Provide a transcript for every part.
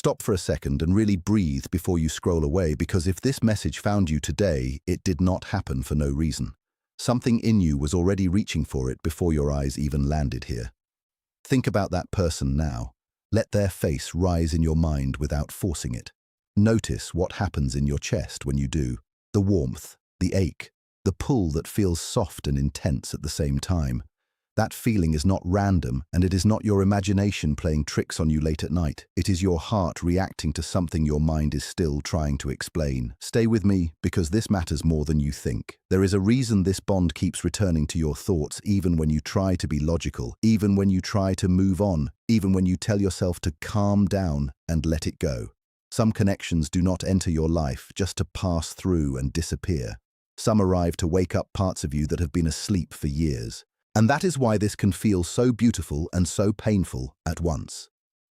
Stop for a second and really breathe before you scroll away, because if this message found you today, it did not happen for no reason. Something in you was already reaching for it before your eyes even landed here. Think about that person now. Let their face rise in your mind without forcing it. Notice what happens in your chest when you do. The warmth, the ache, the pull that feels soft and intense at the same time. That feeling is not random, and it is not your imagination playing tricks on you late at night. It is your heart reacting to something your mind is still trying to explain. Stay with me, because this matters more than you think. There is a reason this bond keeps returning to your thoughts, even when you try to be logical, even when you try to move on, even when you tell yourself to calm down and let it go. Some connections do not enter your life just to pass through and disappear. Some arrive to wake up parts of you that have been asleep for years. And that is why this can feel so beautiful and so painful at once.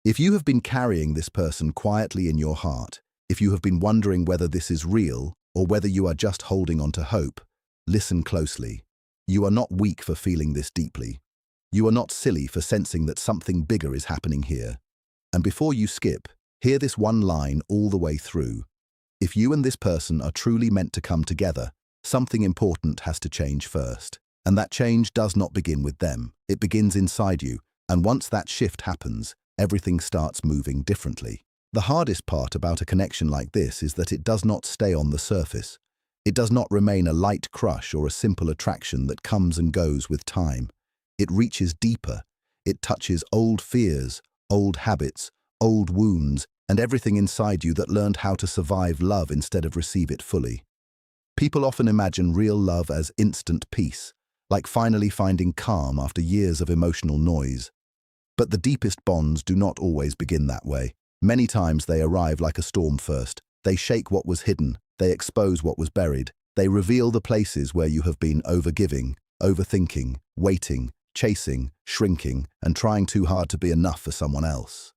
If you have been carrying this person quietly in your heart, if you have been wondering whether this is real or whether you are just holding on to hope, listen closely. You are not weak for feeling this deeply. You are not silly for sensing that something bigger is happening here. And before you skip, hear this one line all the way through. If you and this person are truly meant to come together, something important has to change first. And that change does not begin with them. It begins inside you, and once that shift happens, everything starts moving differently. The hardest part about a connection like this is that it does not stay on the surface. It does not remain a light crush or a simple attraction that comes and goes with time. It reaches deeper. It touches old fears, old habits, old wounds, and everything inside you that learned how to survive love instead of receive it fully. People often imagine real love as instant peace, like finally finding calm after years of emotional noise. But the deepest bonds do not always begin that way. Many times they arrive like a storm first. They shake what was hidden, they expose what was buried, they reveal the places where you have been overgiving, overthinking, waiting, chasing, shrinking, and trying too hard to be enough for someone else.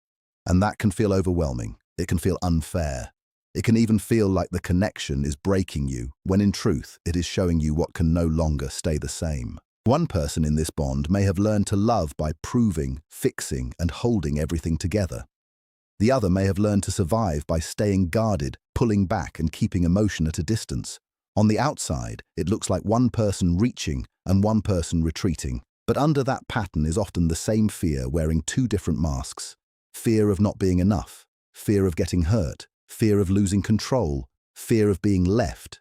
And that can feel overwhelming. It can feel unfair. It can even feel like the connection is breaking you, when in truth, it is showing you what can no longer stay the same. One person in this bond may have learned to love by proving, fixing, and holding everything together. The other may have learned to survive by staying guarded, pulling back, and keeping emotion at a distance. On the outside, it looks like one person reaching and one person retreating. But under that pattern is often the same fear wearing two different masks. Fear of not being enough, fear of getting hurt, fear of losing control, fear of being left.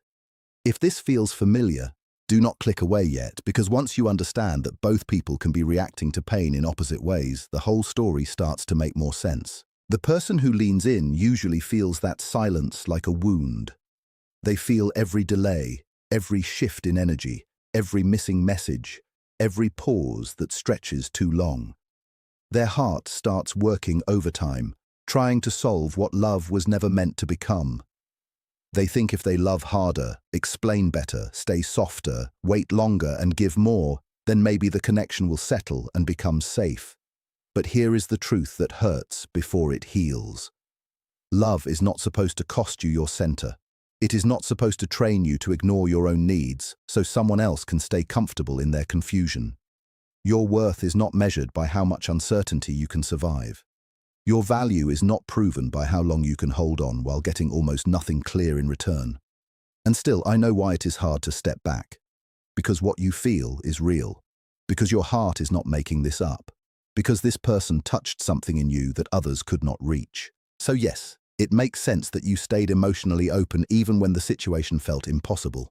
If this feels familiar, do not click away yet, because once you understand that both people can be reacting to pain in opposite ways, the whole story starts to make more sense. The person who leans in usually feels that silence like a wound. They feel every delay, every shift in energy, every missing message, every pause that stretches too long. Their heart starts working overtime, trying to solve what love was never meant to become. They think if they love harder, explain better, stay softer, wait longer, and give more, then maybe the connection will settle and become safe. But here is the truth that hurts before it heals. Love is not supposed to cost you your center. It is not supposed to train you to ignore your own needs so someone else can stay comfortable in their confusion. Your worth is not measured by how much uncertainty you can survive. Your value is not proven by how long you can hold on while getting almost nothing clear in return. And still, I know why it is hard to step back. Because what you feel is real. Because your heart is not making this up. Because this person touched something in you that others could not reach. So yes, it makes sense that you stayed emotionally open even when the situation felt impossible.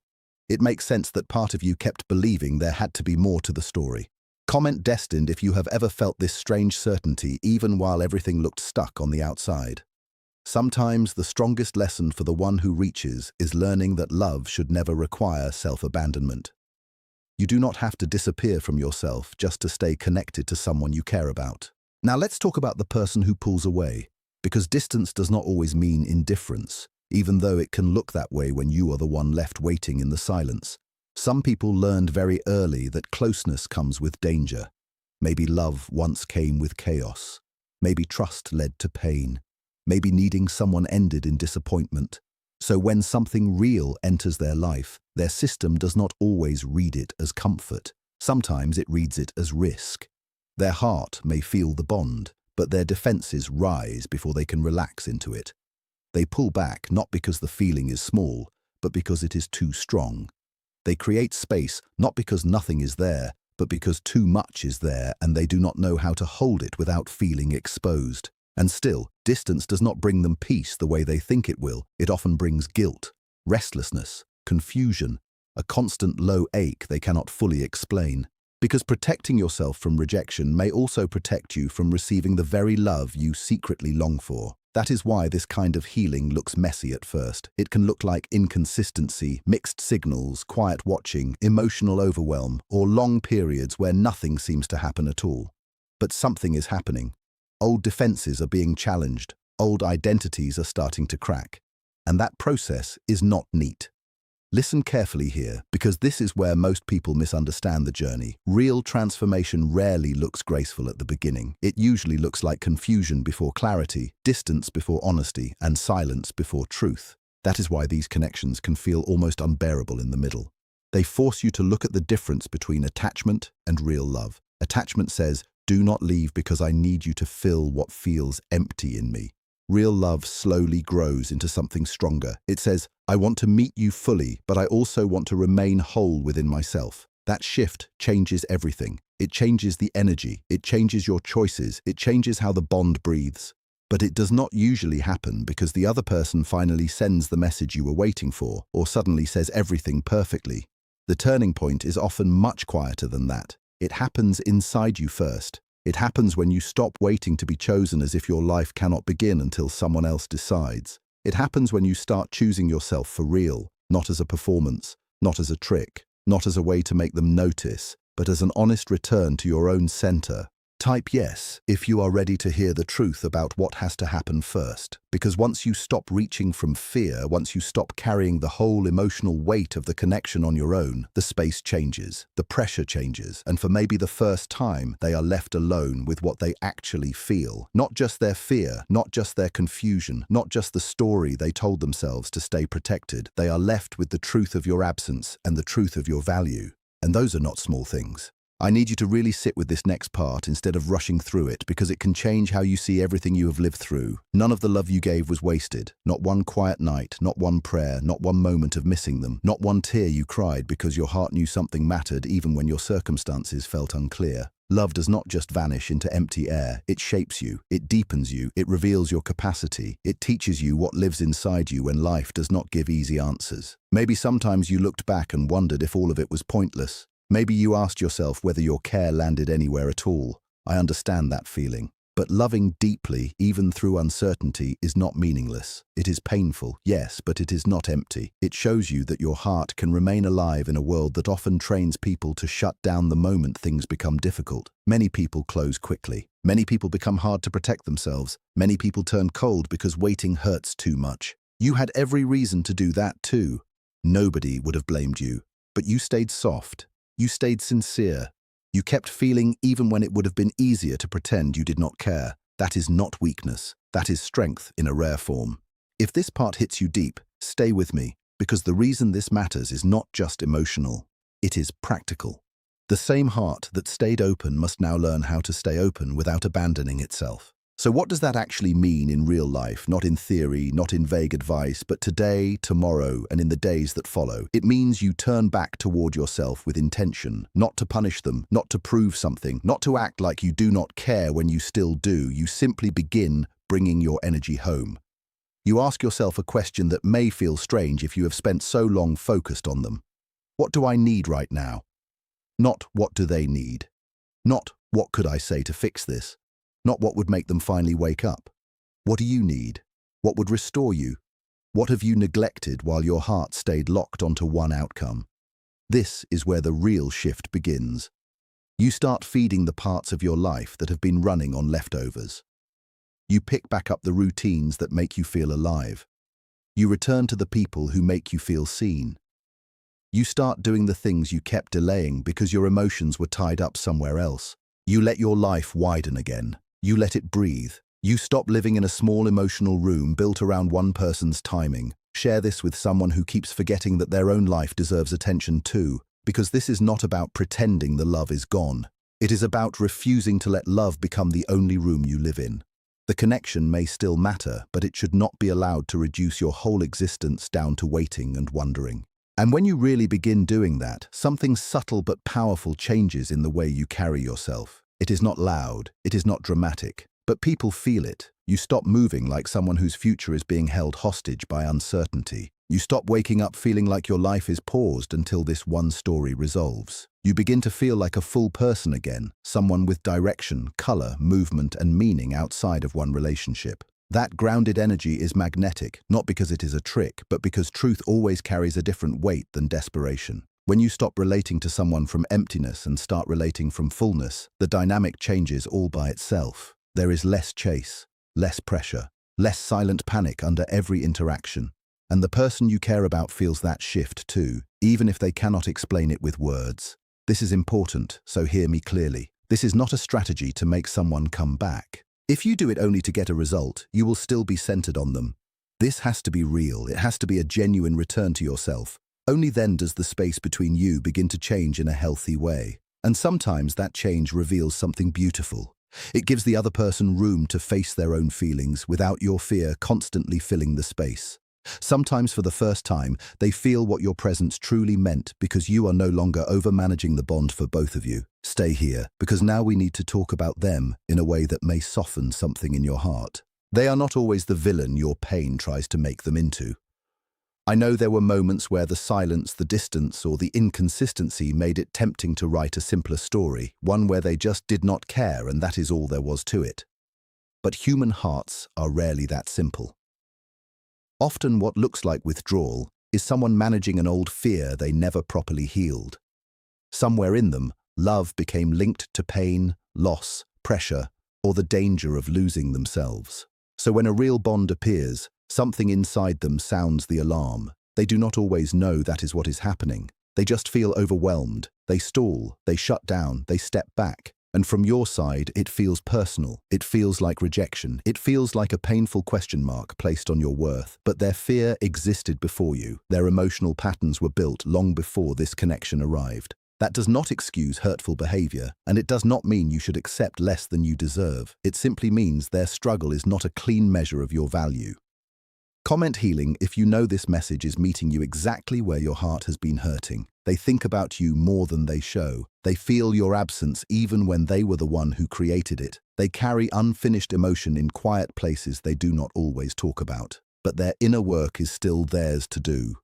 It makes sense that part of you kept believing there had to be more to the story. Comment Destined if you have ever felt this strange certainty even while everything looked stuck on the outside. Sometimes the strongest lesson for the one who reaches is learning that love should never require self-abandonment. You do not have to disappear from yourself just to stay connected to someone you care about. Now let's talk about the person who pulls away, because distance does not always mean indifference, even though it can look that way when you are the one left waiting in the silence. Some people learned very early that closeness comes with danger. Maybe love once came with chaos. Maybe trust led to pain. Maybe needing someone ended in disappointment. So when something real enters their life, their system does not always read it as comfort. Sometimes it reads it as risk. Their heart may feel the bond, but their defenses rise before they can relax into it. They pull back not because the feeling is small, but because it is too strong. They create space not because nothing is there, but because too much is there and they do not know how to hold it without feeling exposed. And still, distance does not bring them peace the way they think it will. It often brings guilt, restlessness, confusion, a constant low ache they cannot fully explain. Because protecting yourself from rejection may also protect you from receiving the very love you secretly long for. That is why this kind of healing looks messy at first. It can look like inconsistency, mixed signals, quiet watching, emotional overwhelm, or long periods where nothing seems to happen at all. But something is happening. Old defenses are being challenged. Old identities are starting to crack. And that process is not neat. Listen carefully here, because this is where most people misunderstand the journey. Real transformation rarely looks graceful at the beginning. It usually looks like confusion before clarity, distance before honesty, and silence before truth. That is why these connections can feel almost unbearable in the middle. They force you to look at the difference between attachment and real love. Attachment says, "Do not leave because I need you to fill what feels empty in me." Real love slowly grows into something stronger. It says, "I want to meet you fully, but I also want to remain whole within myself." That shift changes everything. It changes the energy. It changes your choices. It changes how the bond breathes. But it does not usually happen because the other person finally sends the message you were waiting for, or suddenly says everything perfectly. The turning point is often much quieter than that. It happens inside you first. It happens when you stop waiting to be chosen as if your life cannot begin until someone else decides. It happens when you start choosing yourself for real, not as a performance, not as a trick, not as a way to make them notice, but as an honest return to your own center. Type yes if you are ready to hear the truth about what has to happen first. Because once you stop reaching from fear, once you stop carrying the whole emotional weight of the connection on your own, the space changes, the pressure changes, and for maybe the first time, they are left alone with what they actually feel. Not just their fear, not just their confusion, not just the story they told themselves to stay protected. They are left with the truth of your absence and the truth of your value. And those are not small things. I need you to really sit with this next part instead of rushing through it, because it can change how you see everything you have lived through. None of the love you gave was wasted. Not one quiet night, not one prayer, not one moment of missing them, not one tear you cried because your heart knew something mattered even when your circumstances felt unclear. Love does not just vanish into empty air. It shapes you, it deepens you, it reveals your capacity, it teaches you what lives inside you when life does not give easy answers. Maybe sometimes you looked back and wondered if all of it was pointless. Maybe you asked yourself whether your care landed anywhere at all. I understand that feeling. But loving deeply, even through uncertainty, is not meaningless. It is painful, yes, but it is not empty. It shows you that your heart can remain alive in a world that often trains people to shut down the moment things become difficult. Many people close quickly. Many people become hard to protect themselves. Many people turn cold because waiting hurts too much. You had every reason to do that too. Nobody would have blamed you. But you stayed soft. You stayed sincere. You kept feeling even when it would have been easier to pretend you did not care. That is not weakness. That is strength in a rare form. If this part hits you deep, stay with me, because the reason this matters is not just emotional. It is practical. The same heart that stayed open must now learn how to stay open without abandoning itself. So what does that actually mean in real life? Not in theory, not in vague advice, but today, tomorrow, and in the days that follow. It means you turn back toward yourself with intention, not to punish them, not to prove something, not to act like you do not care when you still do. You simply begin bringing your energy home. You ask yourself a question that may feel strange if you have spent so long focused on them. What do I need right now? Not what do they need? Not what could I say to fix this? Not what would make them finally wake up. What do you need? What would restore you? What have you neglected while your heart stayed locked onto one outcome? This is where the real shift begins. You start feeding the parts of your life that have been running on leftovers. You pick back up the routines that make you feel alive. You return to the people who make you feel seen. You start doing the things you kept delaying because your emotions were tied up somewhere else. You let your life widen again. You let it breathe. You stop living in a small emotional room built around one person's timing. Share this with someone who keeps forgetting that their own life deserves attention too, because this is not about pretending the love is gone. It is about refusing to let love become the only room you live in. The connection may still matter, but it should not be allowed to reduce your whole existence down to waiting and wondering. And when you really begin doing that, something subtle but powerful changes in the way you carry yourself. It is not loud, it is not dramatic, but people feel it. You stop moving like someone whose future is being held hostage by uncertainty. You stop waking up feeling like your life is paused until this one story resolves. You begin to feel like a full person again, someone with direction, color, movement, and meaning outside of one relationship. That grounded energy is magnetic, not because it is a trick, but because truth always carries a different weight than desperation. When you stop relating to someone from emptiness and start relating from fullness, the dynamic changes all by itself. There is less chase, less pressure, less silent panic under every interaction. And the person you care about feels that shift too, even if they cannot explain it with words. This is important, so hear me clearly. This is not a strategy to make someone come back. If you do it only to get a result, you will still be centered on them. This has to be real. It has to be a genuine return to yourself. Only then does the space between you begin to change in a healthy way. And sometimes that change reveals something beautiful. It gives the other person room to face their own feelings without your fear constantly filling the space. Sometimes for the first time, they feel what your presence truly meant because you are no longer over-managing the bond for both of you. Stay here, because now we need to talk about them in a way that may soften something in your heart. They are not always the villain your pain tries to make them into. I know there were moments where the silence, the distance, or the inconsistency made it tempting to write a simpler story, one where they just did not care and that is all there was to it. But human hearts are rarely that simple. Often what looks like withdrawal is someone managing an old fear they never properly healed. Somewhere in them, love became linked to pain, loss, pressure, or the danger of losing themselves. So when a real bond appears, something inside them sounds the alarm. They do not always know that is what is happening. They just feel overwhelmed. They stall, they shut down, they step back. And from your side, it feels personal. It feels like rejection. It feels like a painful question mark placed on your worth. But their fear existed before you. Their emotional patterns were built long before this connection arrived. That does not excuse hurtful behavior, and it does not mean you should accept less than you deserve. It simply means their struggle is not a clean measure of your value. Comment healing if you know this message is meeting you exactly where your heart has been hurting. They think about you more than they show. They feel your absence even when they were the one who created it. They carry unfinished emotion in quiet places they do not always talk about. But their inner work is still theirs to do.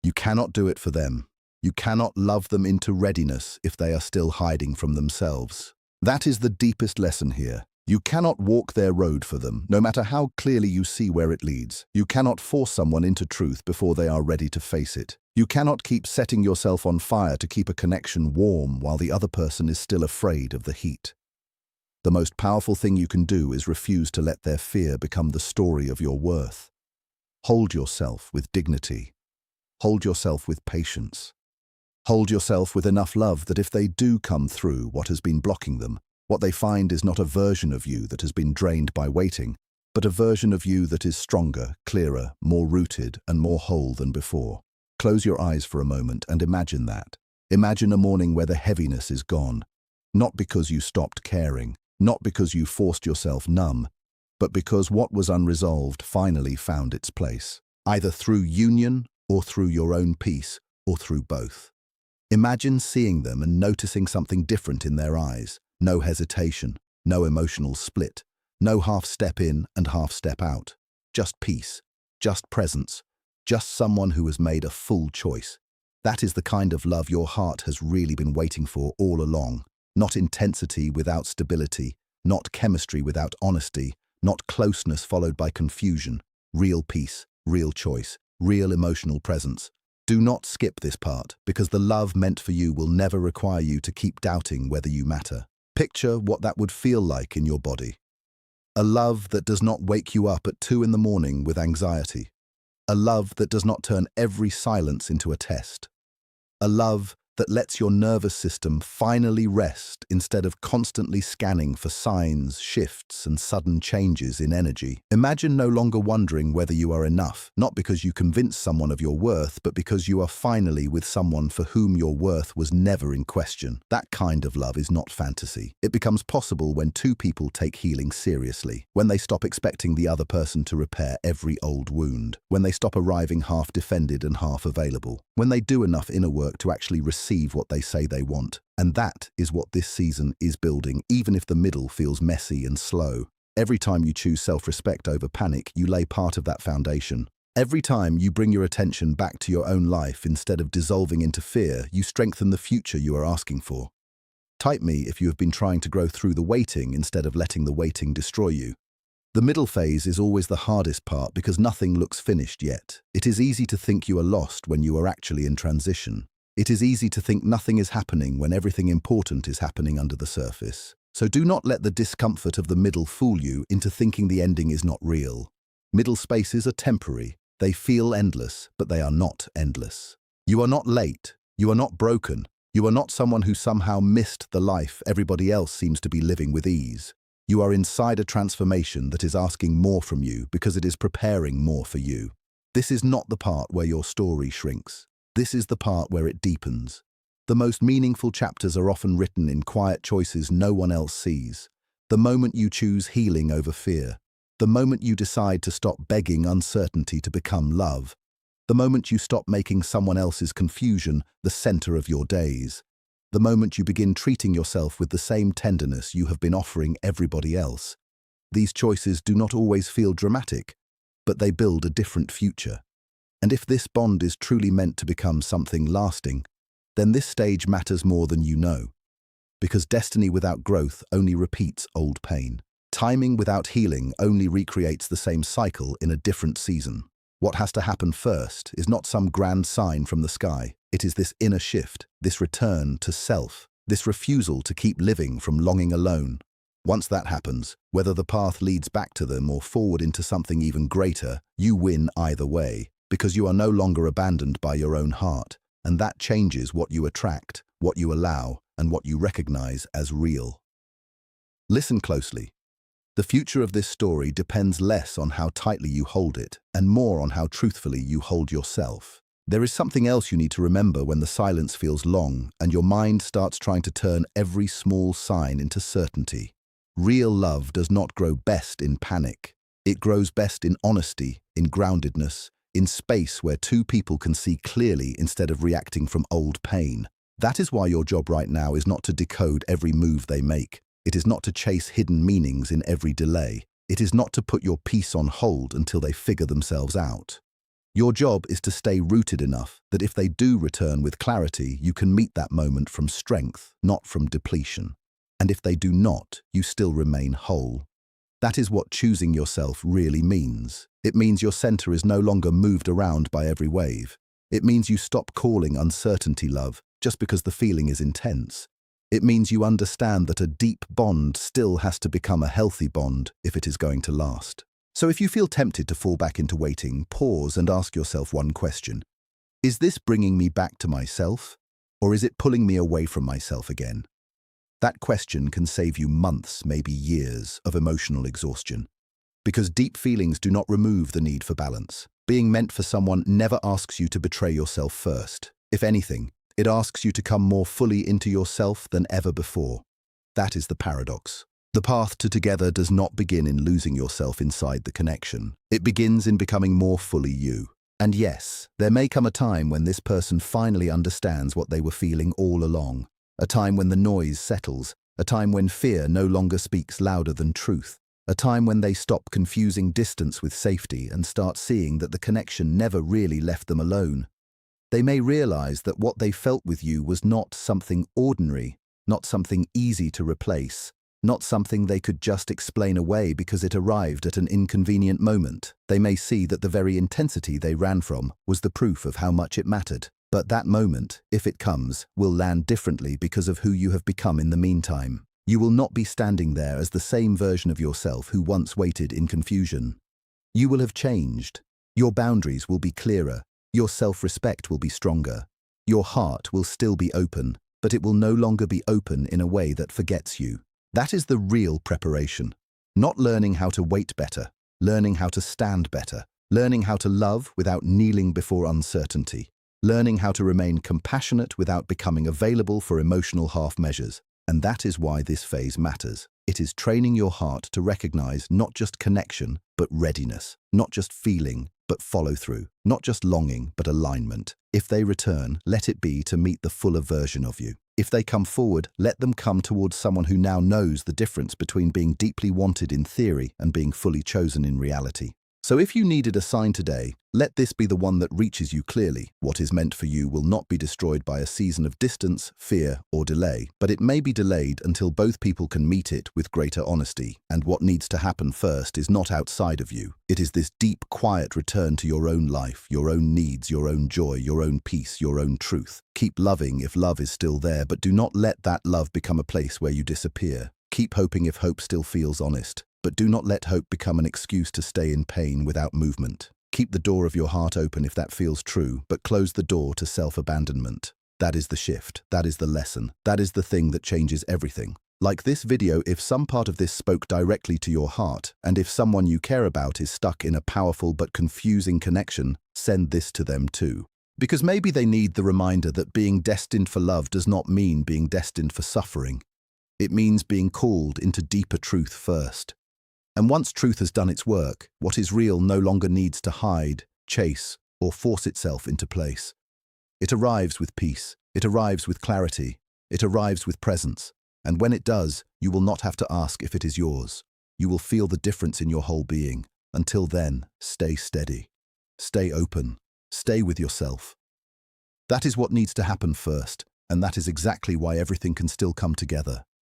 You cannot do it for them. You cannot love them into readiness if they are still hiding from themselves. That is the deepest lesson here. You cannot walk their road for them, no matter how clearly you see where it leads. You cannot force someone into truth before they are ready to face it. You cannot keep setting yourself on fire to keep a connection warm while the other person is still afraid of the heat. The most powerful thing you can do is refuse to let their fear become the story of your worth. Hold yourself with dignity. Hold yourself with patience. Hold yourself with enough love that if they do come through what has been blocking them, what they find is not a version of you that has been drained by waiting, but a version of you that is stronger, clearer, more rooted, and more whole than before. Close your eyes for a moment and imagine that. Imagine a morning where the heaviness is gone, not because you stopped caring, not because you forced yourself numb, but because what was unresolved finally found its place, either through union or through your own peace or through both. Imagine seeing them and noticing something different in their eyes. No hesitation, no emotional split, no half step in and half step out. Just peace, just presence, just someone who has made a full choice. That is the kind of love your heart has really been waiting for all along. Not intensity without stability, not chemistry without honesty, not closeness followed by confusion. Real peace, real choice, real emotional presence. Do not skip this part, because the love meant for you will never require you to keep doubting whether you matter. Picture what that would feel like in your body. A love that does not wake you up at 2 in the morning with anxiety. A love that does not turn every silence into a test. A love that lets your nervous system finally rest instead of constantly scanning for signs, shifts, and sudden changes in energy. Imagine no longer wondering whether you are enough, not because you convinced someone of your worth, but because you are finally with someone for whom your worth was never in question. That kind of love is not fantasy. It becomes possible when two people take healing seriously, when they stop expecting the other person to repair every old wound, when they stop arriving half defended and half available, when they do enough inner work to actually receive what they say they want. And that is what this season is building, even if the middle feels messy and slow. Every time you choose self-respect over panic, you lay part of that foundation. Every time you bring your attention back to your own life instead of dissolving into fear, you strengthen the future you are asking for. Type me if you have been trying to grow through the waiting instead of letting the waiting destroy you. The middle phase is always the hardest part because nothing looks finished yet. It is easy to think you are lost when you are actually in transition. It is easy to think nothing is happening when everything important is happening under the surface. So do not let the discomfort of the middle fool you into thinking the ending is not real. Middle spaces are temporary. They feel endless, but they are not endless. You are not late. You are not broken. You are not someone who somehow missed the life everybody else seems to be living with ease. You are inside a transformation that is asking more from you because it is preparing more for you. This is not the part where your story shrinks. This is the part where it deepens. The most meaningful chapters are often written in quiet choices no one else sees. The moment you choose healing over fear. The moment you decide to stop begging uncertainty to become love. The moment you stop making someone else's confusion the center of your days. The moment you begin treating yourself with the same tenderness you have been offering everybody else. These choices do not always feel dramatic, but they build a different future. And if this bond is truly meant to become something lasting, then this stage matters more than you know. Because destiny without growth only repeats old pain. Timing without healing only recreates the same cycle in a different season. What has to happen first is not some grand sign from the sky. It is this inner shift, this return to self, this refusal to keep living from longing alone. Once that happens, whether the path leads back to them or forward into something even greater, you win either way. Because you are no longer abandoned by your own heart, and that changes what you attract, what you allow, and what you recognize as real. Listen closely. The future of this story depends less on how tightly you hold it, and more on how truthfully you hold yourself. There is something else you need to remember when the silence feels long, and your mind starts trying to turn every small sign into certainty. Real love does not grow best in panic. It grows best in honesty, in groundedness, in space where two people can see clearly instead of reacting from old pain. That is why your job right now is not to decode every move they make. It is not to chase hidden meanings in every delay. It is not to put your peace on hold until they figure themselves out. Your job is to stay rooted enough that if they do return with clarity, you can meet that moment from strength, not from depletion. And if they do not, you still remain whole. That is what choosing yourself really means. It means your center is no longer moved around by every wave. It means you stop calling uncertainty love just because the feeling is intense. It means you understand that a deep bond still has to become a healthy bond if it is going to last. So if you feel tempted to fall back into waiting, pause and ask yourself one question. Is this bringing me back to myself, or is it pulling me away from myself again? That question can save you months, maybe years, of emotional exhaustion. Because deep feelings do not remove the need for balance. Being meant for someone never asks you to betray yourself first. If anything, it asks you to come more fully into yourself than ever before. That is the paradox. The path to together does not begin in losing yourself inside the connection. It begins in becoming more fully you. And yes, there may come a time when this person finally understands what they were feeling all along. A time when the noise settles, a time when fear no longer speaks louder than truth, a time when they stop confusing distance with safety and start seeing that the connection never really left them alone. They may realize that what they felt with you was not something ordinary, not something easy to replace, not something they could just explain away because it arrived at an inconvenient moment. They may see that the very intensity they ran from was the proof of how much it mattered. But that moment, if it comes, will land differently because of who you have become in the meantime. You will not be standing there as the same version of yourself who once waited in confusion. You will have changed. Your boundaries will be clearer. Your self-respect will be stronger. Your heart will still be open, but it will no longer be open in a way that forgets you. That is the real preparation. Not learning how to wait better, learning how to stand better, learning how to love without kneeling before uncertainty, learning how to remain compassionate without becoming available for emotional half measures. And that is why this phase matters. It is training your heart to recognize not just connection, but readiness, not just feeling, but follow through, not just longing, but alignment. If they return, let it be to meet the fuller version of you. If they come forward, let them come towards someone who now knows the difference between being deeply wanted in theory and being fully chosen in reality. So if you needed a sign today, let this be the one that reaches you clearly. What is meant for you will not be destroyed by a season of distance, fear, or delay, but it may be delayed until both people can meet it with greater honesty. And what needs to happen first is not outside of you. It is this deep, quiet return to your own life, your own needs, your own joy, your own peace, your own truth. Keep loving if love is still there, but do not let that love become a place where you disappear. Keep hoping if hope still feels honest. But do not let hope become an excuse to stay in pain without movement. Keep the door of your heart open if that feels true, but close the door to self-abandonment. That is the shift. That is the lesson. That is the thing that changes everything. Like this video, if some part of this spoke directly to your heart, and if someone you care about is stuck in a powerful but confusing connection, send this to them too. Because maybe they need the reminder that being destined for love does not mean being destined for suffering. It means being called into deeper truth first. And once truth has done its work, what is real no longer needs to hide, chase, or force itself into place. It arrives with peace, it arrives with clarity, it arrives with presence, and when it does, you will not have to ask if it is yours. You will feel the difference in your whole being. Until then, stay steady, stay open, stay with yourself. That is what needs to happen first, and that is exactly why everything can still come together.